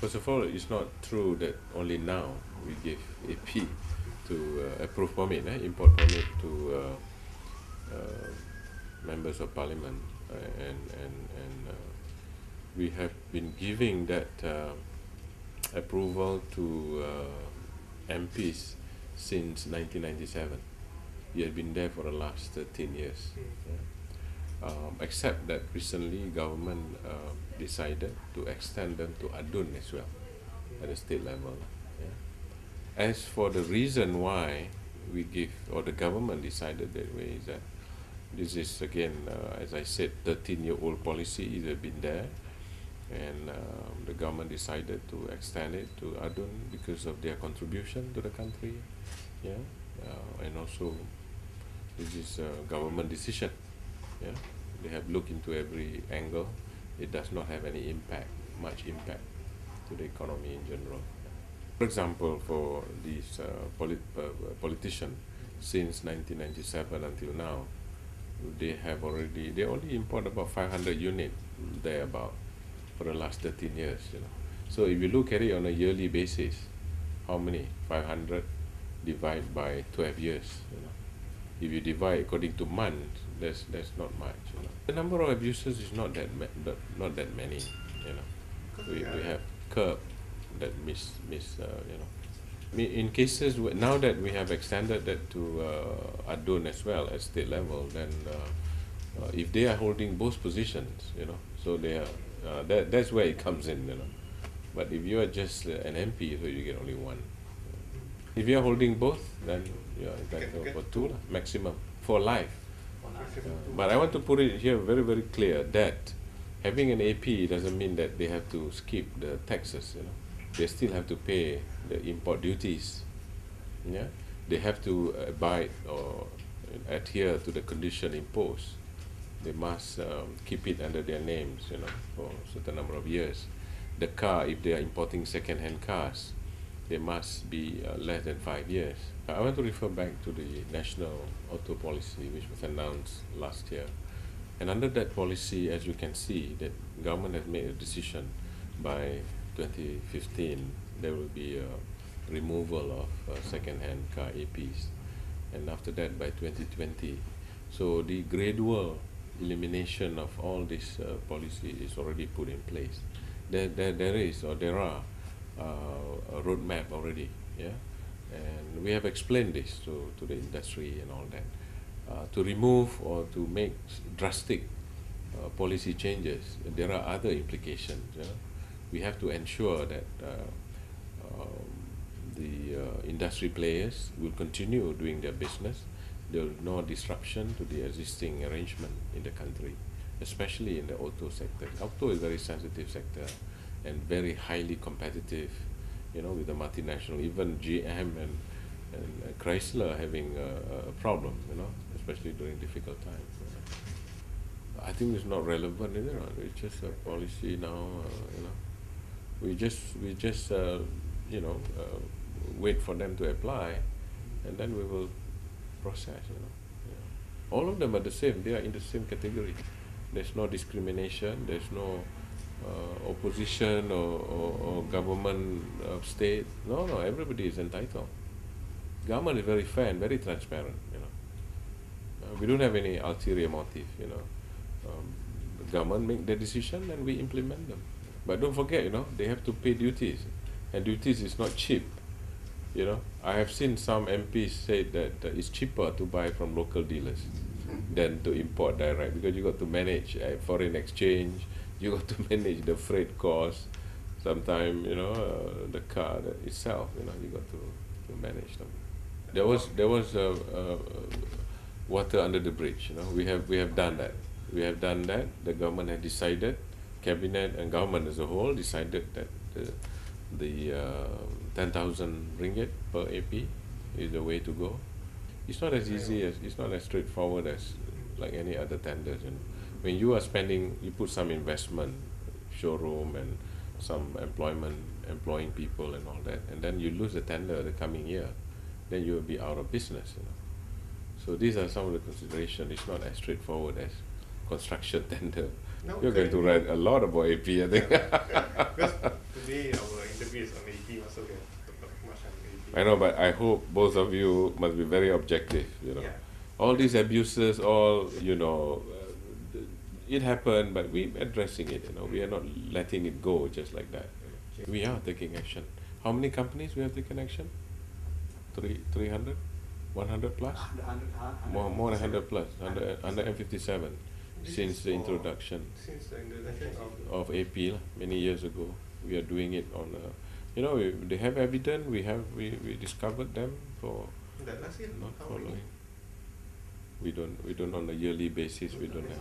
First of all, it's not true that only now we give AP to approve permit, import permit to members of parliament, and we have been giving that approval to MPs since 1997. We have been there for the last 13 years. Except that recently government decided to extend them to Adun as well at the state level. Yeah. As for the reason why we give, or the government decided that way, is that this is again, as I said, 13-year-old policy. It has been there, and the government decided to extend it to Adun because of their contribution to the country. Yeah, and also this is a government decision. Yeah, they have looked into every angle. It does not have any much impact to the economy in general. For example, for these politicians, since 1997 until now, they only import about 500 units there about for the last 13 years. So if you look at it on a yearly basis, how many? 500 divided by 12 years. If you divide according to months, that's not much. The number of abuses is not that many. We have curb that in cases now that we have extended that to Adun as well at state level, then if they are holding both positions, so they are that's where it comes in. But if you are just an MP, so you get only one. If you are holding both, then you are entitled for two maximum for life. But I want to put it here very, very clear that having an AP doesn't mean that they have to skip the taxes. They still have to pay the import duties. Yeah, they have to abide or adhere to the condition imposed. They must keep it under their names, for a certain number of years. The car, if they are importing second-hand cars, they must be less than 5 years. I want to refer back to the National Auto Policy, which was announced last year. And under that policy, as you can see, the government has made a decision by 2015, there will be a removal of second-hand car APs. And after that, by 2020. So the gradual elimination of all this policy is already put in place. There are a roadmap already, yeah, and we have explained this to the industry and all that. To remove or to make drastic policy changes, there are other implications. We have to ensure that the industry players will continue doing their business. There will be no disruption to the existing arrangement in the country, especially in the auto sector. Auto is a very sensitive sector and very highly competitive, with the multinational, even GM and Chrysler having a problem, especially during difficult times. I think it's not relevant, it's just a policy now. We just wait for them to apply, and then we will process. All of them are the same. They are in the same category. There's no discrimination. There's no opposition or government of state. No, everybody is entitled. Government is very fair and very transparent. We don't have any ulterior motive. The government make the decision and we implement them. But don't forget, they have to pay duties, and duties is not cheap. I have seen some MPs say that it's cheaper to buy from local dealers than to import direct, because you got to manage foreign exchange, you got to manage the freight cost, sometimes the car itself, you got to manage them. There was water under the bridge. We have done that. The government had decided, cabinet and government as a whole decided that the 10,000 ringgit per AP is the way to go. It's not as easy it's not as straightforward as like any other tenders. When you are spending, you put some investment, showroom and some employing people and all that, and then you lose the tender the coming year, then you will be out of business. So these are some of the considerations. It's not as straightforward as construction tender. No, You're going to write a lot about AP, I think. Because today our interview is on AP, so we have to talk much on AP. I know, but I hope both of you must be very objective, you know. Yeah. All these abuses, it happened, but we're addressing it, you know. We are not letting it go just like that. We are taking action. How many companies we have taken action? 300? 100 plus? More than 100 plus, 157 since the introduction Since the introduction of AP many years ago. We are doing it on they have evidence, we discovered them for that last year, not how many? following. We don't on a yearly basis, we don't have.